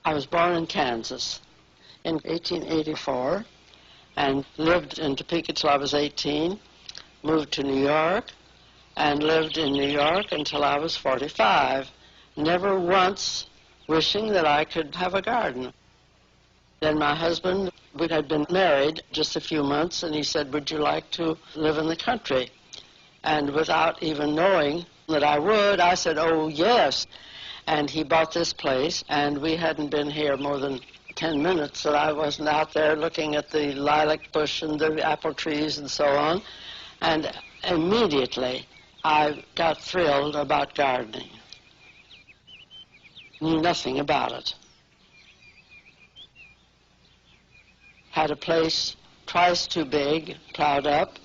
I was born in Kansas in 1884 and lived in Topeka till I was 18, moved to New York, and lived in New York until I was 45, never once wishing that I could have a garden. Then my husband, we had been married just a few months, and he said, would you like to live in the country? And without even knowing that I would, I said, oh, yes. And he bought this place, and we hadn't been here more than 10 minutes, so I wasn't out there looking at the lilac bush and the apple trees and so on. And immediately, I got thrilled about gardening. Knew nothing about it. Had a place twice too big, plowed up,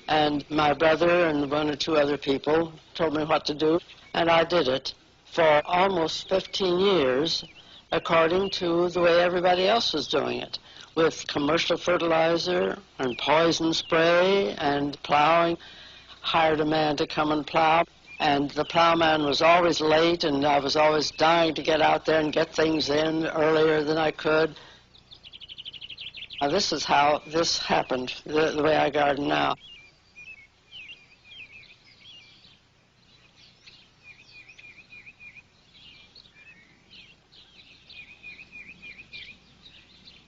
and my brother and one or two other people told me what to do, and I did it for almost 15 years, according to the way everybody else was doing it, with commercial fertilizer and poison spray and plowing. Hired a man to come and plow, and the plowman was always late, and I was always dying to get out there and get things in earlier than I could. Now, this is how this happened, the way I garden now.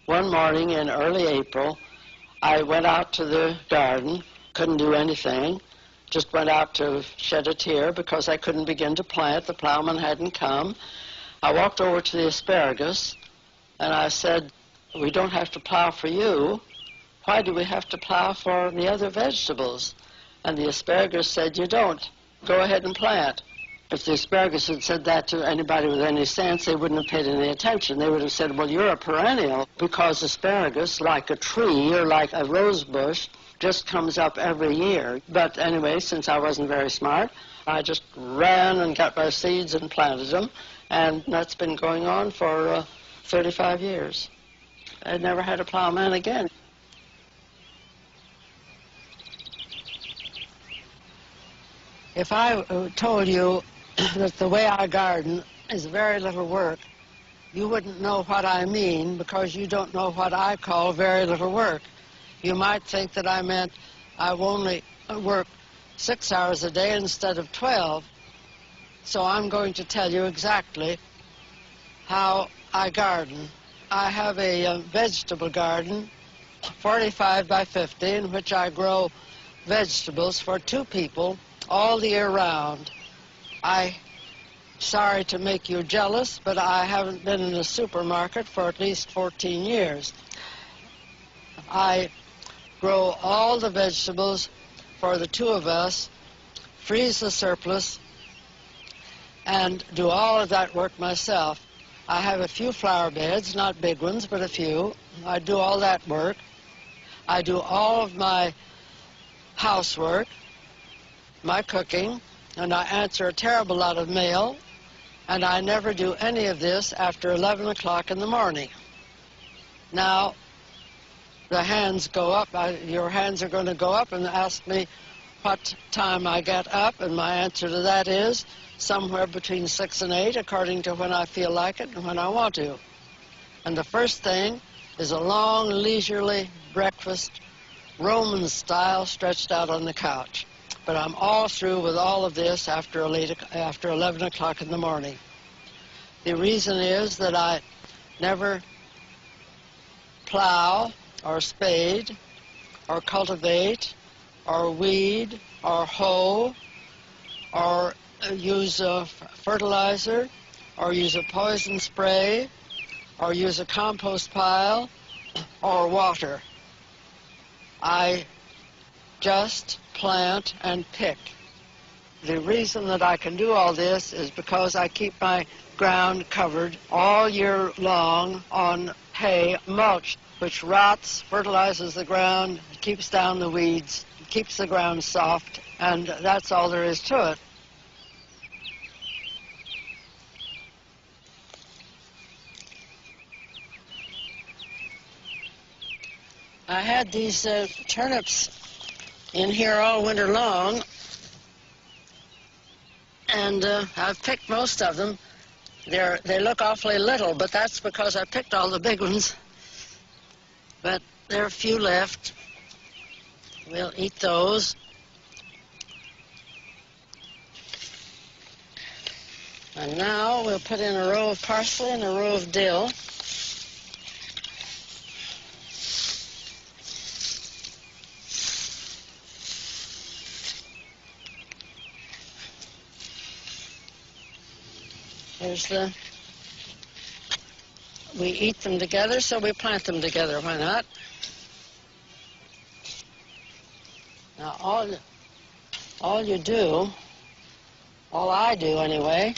One morning in early April, I went out to the garden, couldn't do anything, just went out to shed a tear because I couldn't begin to plant. The plowman hadn't come. I walked over to the asparagus, and I said, we don't have to plow for you. Why do we have to plow for the other vegetables? And the asparagus said, you don't. Go ahead and plant. If the asparagus had said that to anybody with any sense, they wouldn't have paid any attention. They would have said, well, you're a perennial, because asparagus, like a tree or like a rose bush, just comes up every year. But anyway, since I wasn't very smart, I just ran and got my seeds and planted them, and that's been going on for 35 years. I never had a plowman again. If I told you that the way I garden is very little work, you wouldn't know what I mean, because you don't know what I call very little work. You might think that I meant I only work 6 hours a day instead of 12. So I'm going to tell you exactly how I garden. I have a vegetable garden, 45 by 50, in which I grow vegetables for 2 people all the year round. I'm sorry to make you jealous, but I haven't been in a supermarket for at least 14 years. I grow all the vegetables for the 2 of us, freeze the surplus, and do all of that work myself. I have a few flower beds, not big ones, but a few. I do all that work. I do all of my housework, my cooking, and I answer a terrible lot of mail, and I never do any of this after 11 o'clock in the morning. Now, the hands go up. Your hands are going to go up and ask me what time I get up, and my answer to that is somewhere between 6 and 8, according to when I feel like it and when I want to. And the first thing is a long, leisurely breakfast, Roman style, stretched out on the couch. But I'm all through with all of this after 11 o'clock in the morning. The reason is that I never plow or spade or cultivate or weed or hoe or use a fertilizer or use a poison spray or use a compost pile or water. I just plant and pick. The reason that I can do all this is because I keep my ground covered all year long on hay mulch, which rots, fertilizes the ground, keeps down the weeds, keeps the ground soft, and that's all there is to it. I had these turnips in here all winter long, and I've picked most of them. They look awfully little, but that's because I picked all the big ones. But there are a few left. We'll eat those. And now we'll put in a row of parsley and a row of dill. We eat them together, so we plant them together. Why not? Now, all I do anyway,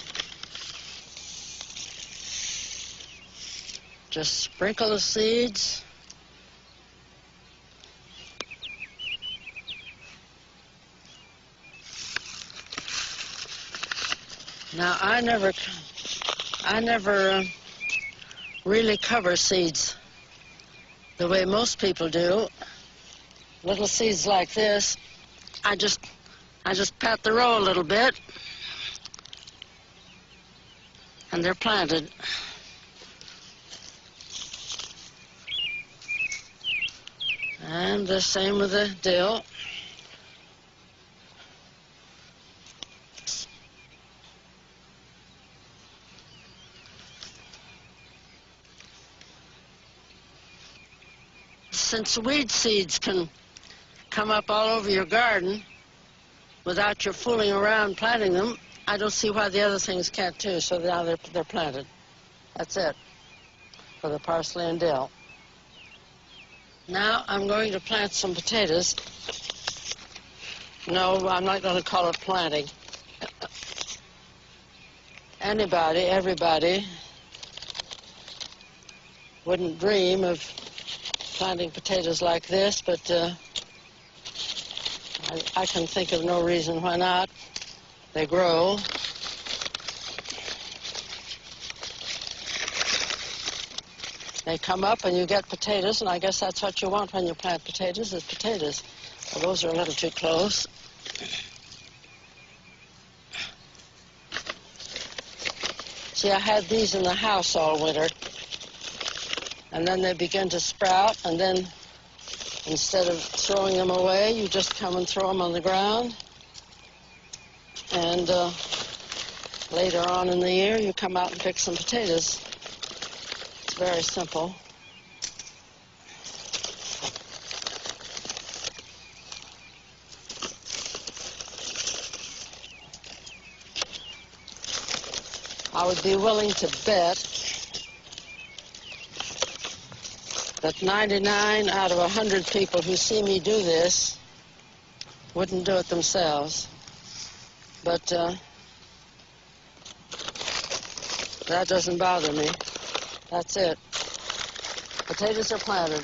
just sprinkle the seeds. Now, I never really cover seeds the way most people do. Little seeds like this, I just pat the row a little bit, and they're planted. And the same with the dill. Since weed seeds can come up all over your garden without your fooling around planting them, I don't see why the other things can't too. So now they're planted. That's it for the parsley and dill. Now I'm going to plant some potatoes. No, I'm not going to call it planting. Everybody wouldn't dream of planting potatoes like this, but I can think of no reason why not. They grow. They come up and you get potatoes, and I guess that's what you want when you plant potatoes, is potatoes. Well, those are a little too close. See, I had these in the house all winter. And then they begin to sprout, and then instead of throwing them away, you just come and throw them on the ground. And later on in the year, you come out and pick some potatoes. It's very simple. I would be willing to bet that 99 out of 100 people who see me do this wouldn't do it themselves. But that doesn't bother me. That's it. Potatoes are planted.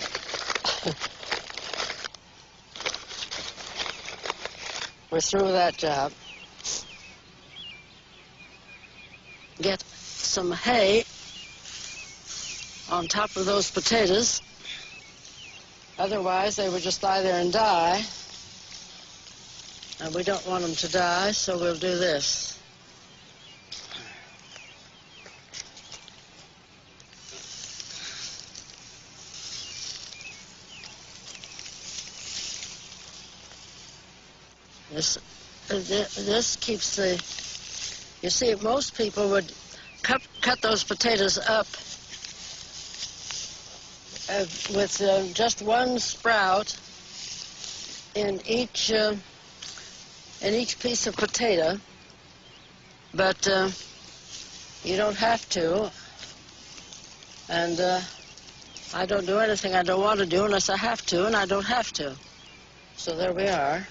We're through with that job. Get some hay on top of those potatoes. Otherwise, they would just lie there and die. And we don't want them to die, so we'll do this. This keeps the... You see, most people would cut those potatoes up with just one sprout in each piece of potato, but you don't have to, and I don't do anything I don't want to do unless I have to, and I don't have to. So there we are.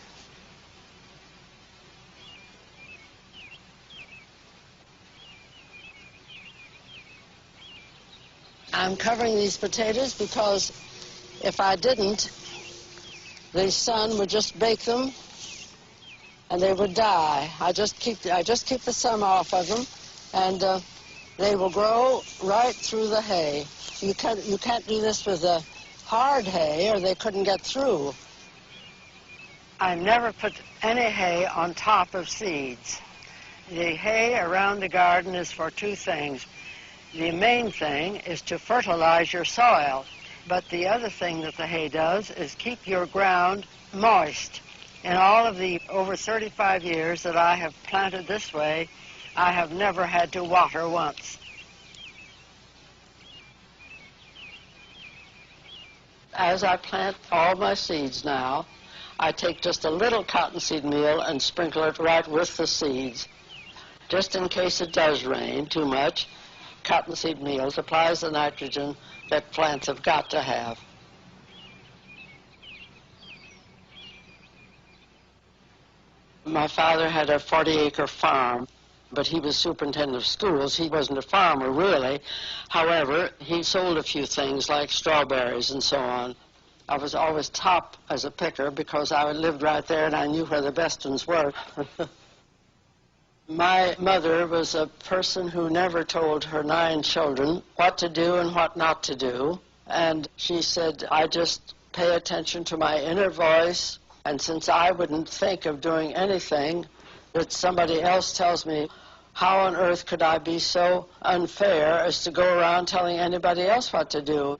I'm covering these potatoes because if I didn't, the sun would just bake them and they would die. I just keep the sun off of them, and they will grow right through the hay. You can't do this with the hard hay, or they couldn't get through. I never put any hay on top of seeds. The hay around the garden is for two things. The main thing is to fertilize your soil, but the other thing that the hay does is keep your ground moist. In all of the over 35 years that I have planted this way, I have never had to water once. As I plant all my seeds now, I take just a little cottonseed meal and sprinkle it right with the seeds. Just in case it does rain too much, cottonseed meal supplies the nitrogen that plants have got to have. My father had a 40-acre farm, but he was superintendent of schools. He wasn't a farmer, really. However, he sold a few things like strawberries and so on. I was always top as a picker because I lived right there and I knew where the best ones were. My mother was a person who never told her 9 children what to do and what not to do. And she said, I just pay attention to my inner voice, and since I wouldn't think of doing anything that somebody else tells me, how on earth could I be so unfair as to go around telling anybody else what to do?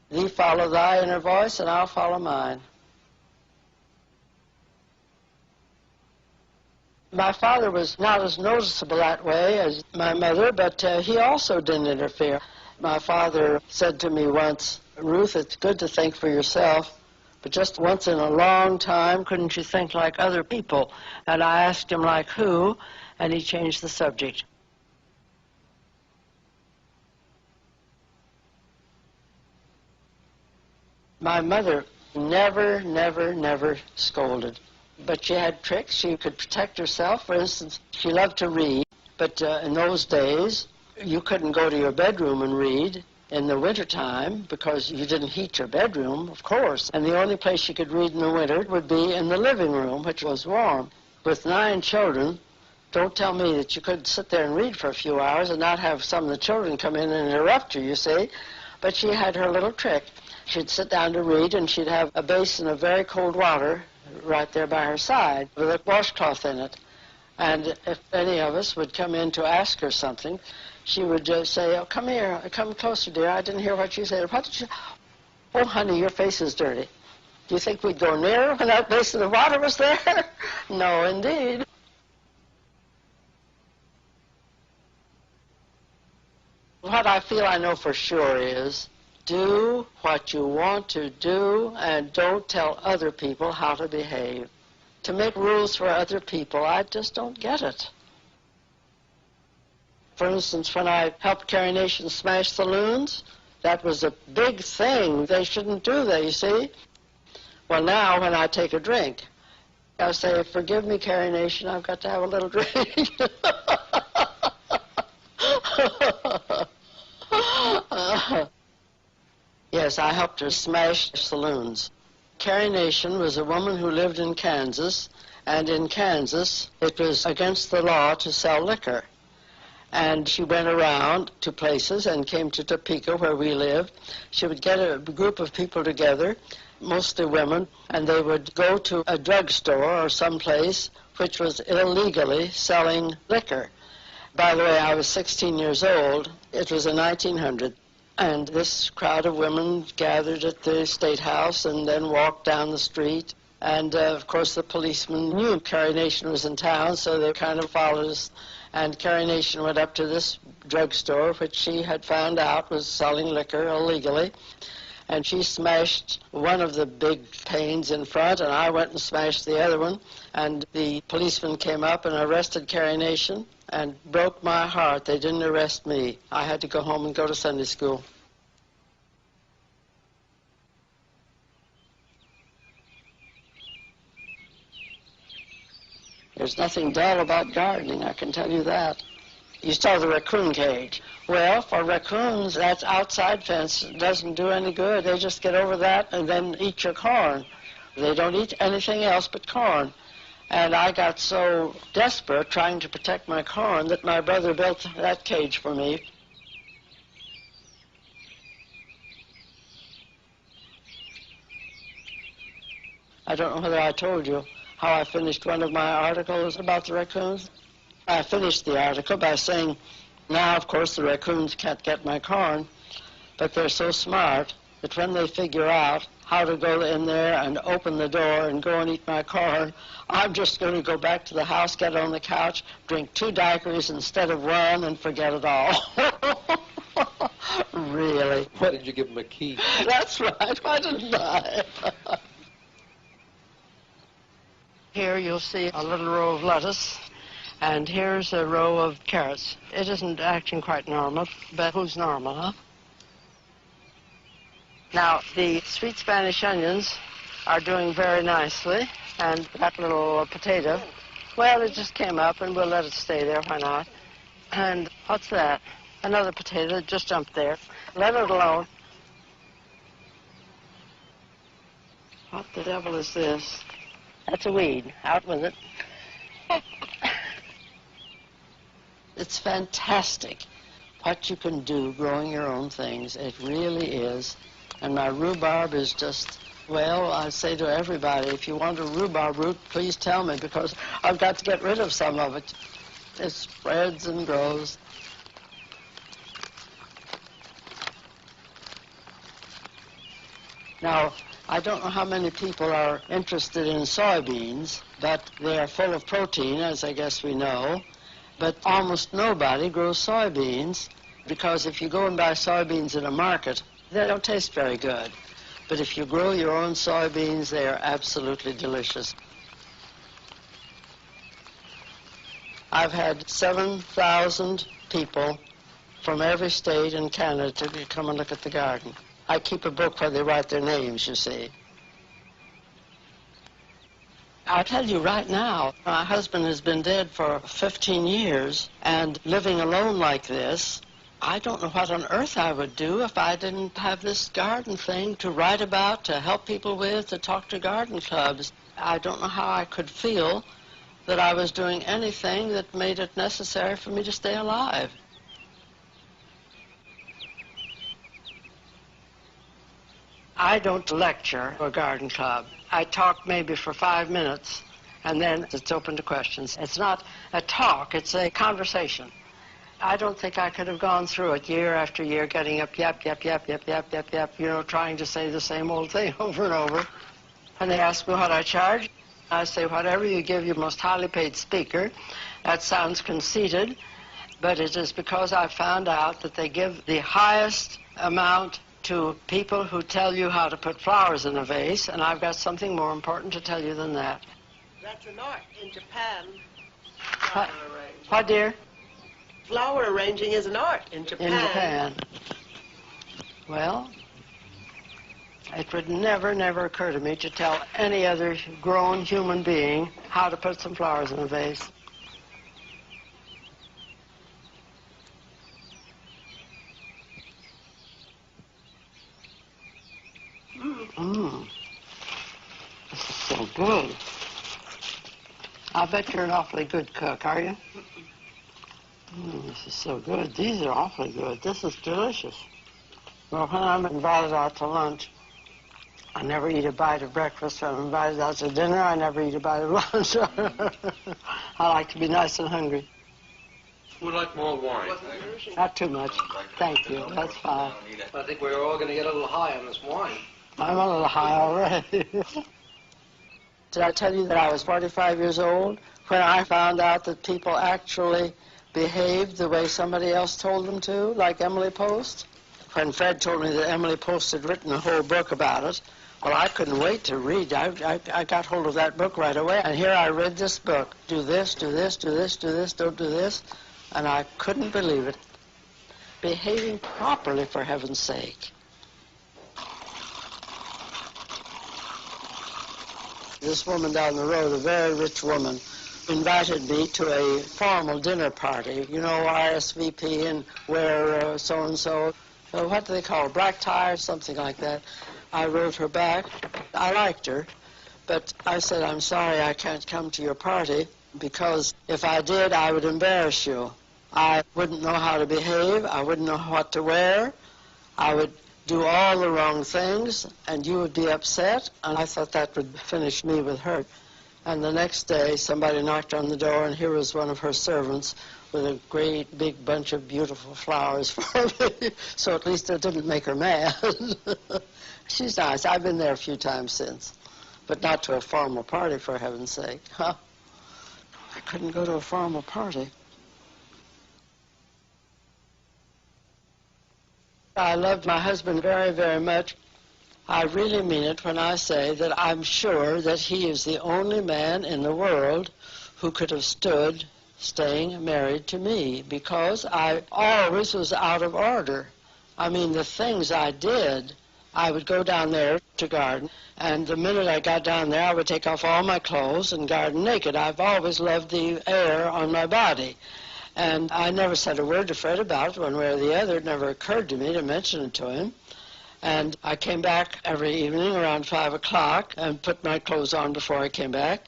Thee follow thy inner voice, and I'll follow mine. My father was not as noticeable that way as my mother, but he also didn't interfere. My father said to me once, Ruth, it's good to think for yourself, but just once in a long time, couldn't you think like other people? And I asked him like who, and he changed the subject. My mother never scolded. But she had tricks. She could protect herself. For instance, she loved to read, but in those days, you couldn't go to your bedroom and read in the wintertime because you didn't heat your bedroom, of course. And the only place you could read in the winter would be in the living room, which was warm. With 9 children, don't tell me that you could sit there and read for a few hours and not have some of the children come in and interrupt you, you see. But she had her little trick. She'd sit down to read, and she'd have a basin of very cold water right there by her side with a washcloth in it. And if any of us would come in to ask her something, she would just say, oh, come here, come closer, dear. I didn't hear what you said. What did you... Oh, honey, your face is dirty. Do you think we'd go near when that basin of water was there? No, indeed. What I feel I know for sure is do what you want to do and don't tell other people how to behave. To make rules for other people, I just don't get it. For instance, when I helped Carrie Nation smash saloons, that was a big thing. They shouldn't do that, you see. Well, now when I take a drink, I say, forgive me, Carrie Nation, I've got to have a little drink. Yes, I helped her smash saloons. Carrie Nation was a woman who lived in Kansas, and in Kansas it was against the law to sell liquor. And she went around to places and came to Topeka, where we lived. She would get a group of people together, mostly women, and they would go to a drugstore or someplace which was illegally selling liquor. By the way, I was 16 years old. It was in 1900. And this crowd of women gathered at the State House and then walked down the street. And, of course, the policemen knew Carrie Nation was in town, so they kind of followed us. And Carrie Nation went up to this drugstore, which she had found out was selling liquor illegally. And she smashed one of the big panes in front, and I went and smashed the other one. And the policeman came up and arrested Carrie Nation and broke my heart. They didn't arrest me. I had to go home and go to Sunday school. There's nothing dull about gardening, I can tell you that. You saw the raccoon cage. Well, for raccoons, that outside fence doesn't do any good. They just get over that and then eat your corn. They don't eat anything else but corn. And I got so desperate trying to protect my corn that my brother built that cage for me. I don't know whether I told you how I finished one of my articles about the raccoons. I finished the article by saying, now, of course, the raccoons can't get my corn, but they're so smart that when they figure out how to go in there and open the door and go and eat my corn, I'm just going to go back to the house, get on the couch, drink 2 daiquiris instead of 1, and forget it all. Really. Why did you give them a key? That's right. Why didn't I? Here you'll see a little row of lettuce, and here's a row of carrots. It isn't acting quite normal, but who's normal, huh? Now, the sweet Spanish onions are doing very nicely, and that little potato, well, it just came up, and we'll let it stay there, why not? And what's that? Another potato that just jumped there. Let it alone. What the devil is this? That's a weed. Out with it. It's fantastic what you can do growing your own things. It really is. And my rhubarb is just, well, I say to everybody, if you want a rhubarb root, please tell me, because I've got to get rid of some of it. It spreads and grows. Now, I don't know how many people are interested in soybeans, but they are full of protein, as I guess we know. But almost nobody grows soybeans, because if you go and buy soybeans in a market, they don't taste very good. But if you grow your own soybeans, they are absolutely delicious. I've had 7,000 people from every state in Canada to come and look at the garden. I keep a book where they write their names, you see. I'll tell you right now, my husband has been dead for 15 years, and living alone like this, I don't know what on earth I would do if I didn't have this garden thing to write about, to help people with, to talk to garden clubs. I don't know how I could feel that I was doing anything that made it necessary for me to stay alive. I don't lecture a garden club. I talk maybe for 5 minutes, and then it's open to questions. It's not a talk, it's a conversation. I don't think I could have gone through it year after year, getting up, yap, yap, yap, yap, yap, yap, yap, you know, trying to say the same old thing over and over. When they ask me what I charge, I say, whatever you give your most highly paid speaker. That sounds conceited, but it is because I found out that they give the highest amount to people who tell you how to put flowers in a vase, and I've got something more important to tell you than that. That's an art in Japan. What, dear? Flower arranging is an art in Japan. In Japan. Well, it would never, never occur to me to tell any other grown human being how to put some flowers in a vase. This is so good. I bet you're an awfully good cook, are you? This is so good. These are awfully good. This is delicious. Well, when I'm invited out to lunch, I never eat a bite of breakfast. When I'm invited out to dinner, I never eat a bite of lunch. I like to be nice and hungry. We'd like more wine. Not too much. Thank you. That's fine. I think we're all going to get a little high on this wine. I'm a little high already. Did I tell you that I was 45 years old when I found out that people actually behaved the way somebody else told them to, like Emily Post? When Fred told me that Emily Post had written a whole book about it, well, I couldn't wait to read. I got hold of that book right away, and here I read this book. Do this, do this, do this, do this, don't do this, and I couldn't believe it. Behaving properly, for heaven's sake. This woman down the road, a very rich woman, invited me to a formal dinner party. You know, RSVP and wear so-and-so. What do they call it? Black tie or something like that. I wrote her back. I liked her, but I said, I'm sorry I can't come to your party because if I did, I would embarrass you. I wouldn't know how to behave. I wouldn't know what to wear. I would do all the wrong things, and you would be upset, and I thought that would finish me with her. And the next day, somebody knocked on the door, and here was one of her servants with a great big bunch of beautiful flowers for me. So at least it didn't make her mad. She's nice. I've been there a few times since, but not to a formal party, for heaven's sake. Huh? I couldn't go to a formal party. I loved my husband very, very much. I really mean it when I say that I'm sure that he is the only man in the world who could have stood staying married to me, because I always was out of order. I mean, the things I did, I would go down there to garden, and the minute I got down there, I would take off all my clothes and garden naked. I've always loved the air on my body. And I never said a word to Fred about it one way or the other. It never occurred to me to mention it to him. And I came back every evening around 5 o'clock and put my clothes on before I came back.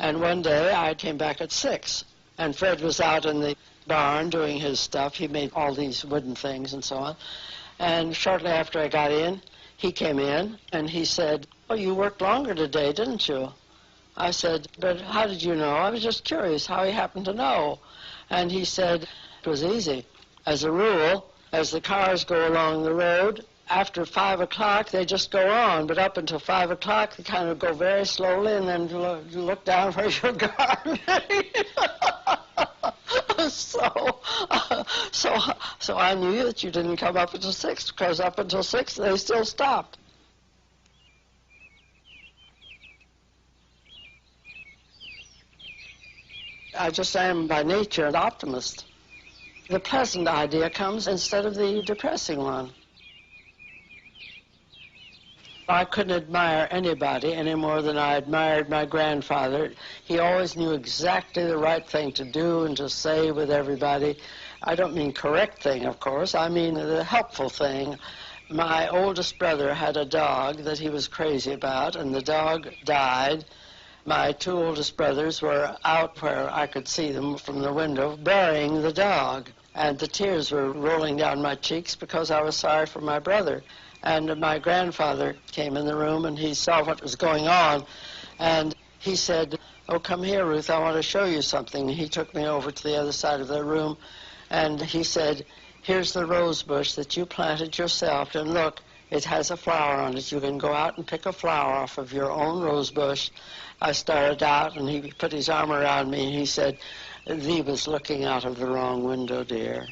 And one day I came back at 6. And Fred was out in the barn doing his stuff. He made all these wooden things and so on. And shortly after I got in, he came in and he said, "Oh, you worked longer today, didn't you?" I said, "But how did you know?" I was just curious how he happened to know. And he said, "It was easy. As a rule, as the cars go along the road, after 5 o'clock, they just go on. But up until 5 o'clock, they kind of go very slowly and then look down where you're gardening." So I knew that you didn't come up until 6, because up until 6, they still stopped. I just am by nature an optimist. The pleasant idea comes instead of the depressing one. I couldn't admire anybody any more than I admired my grandfather. He always knew exactly the right thing to do and to say with everybody. I don't mean correct thing, of course. I mean the helpful thing. My oldest brother had a dog that he was crazy about, and the dog died. My 2 oldest brothers were out where I could see them from the window burying the dog, and the tears were rolling down my cheeks because I was sorry for my brother. And my grandfather came in the room, and he saw what was going on, and he said, "Oh, come here, Ruth, I want to show you something." He took me over to the other side of the room, and he said, "Here's the rose bush that you planted yourself, and look, it has a flower on it. You can go out and pick a flower off of your own rose bush." I started out, and he put his arm around me, and he said, "Thee was looking out of the wrong window, dear."